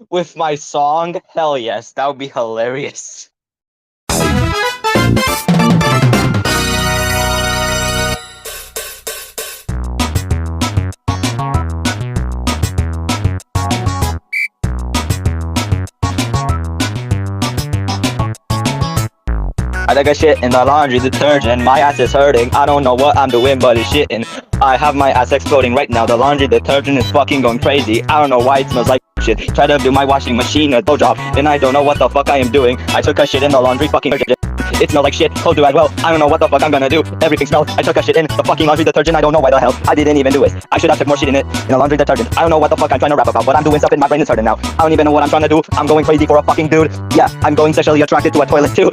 with my song? Hell yes, that would be hilarious. I took a shit in the laundry detergent. My ass is hurting. I don't know what I'm doing, but it's shitting. I have my ass exploding right now. The laundry detergent is fucking going crazy. I don't know why it smells like shit. Try to do my washing machine a blow job, and I don't know what the fuck I am doing. I took a shit in the laundry fucking detergent. It smells like shit. Clothes do as well. I don't know what the fuck I'm gonna do. Everything smells. I took a shit in the fucking laundry detergent. I don't know why the hell I didn't even do it. I should have took more shit in it in the laundry detergent. I don't know what the fuck I'm trying to rap about, but I'm doing something. My brain is hurting now. I don't even know what I'm trying to do. I'm going crazy for a fucking dude. Yeah, I'm going sexually attracted to a toilet too.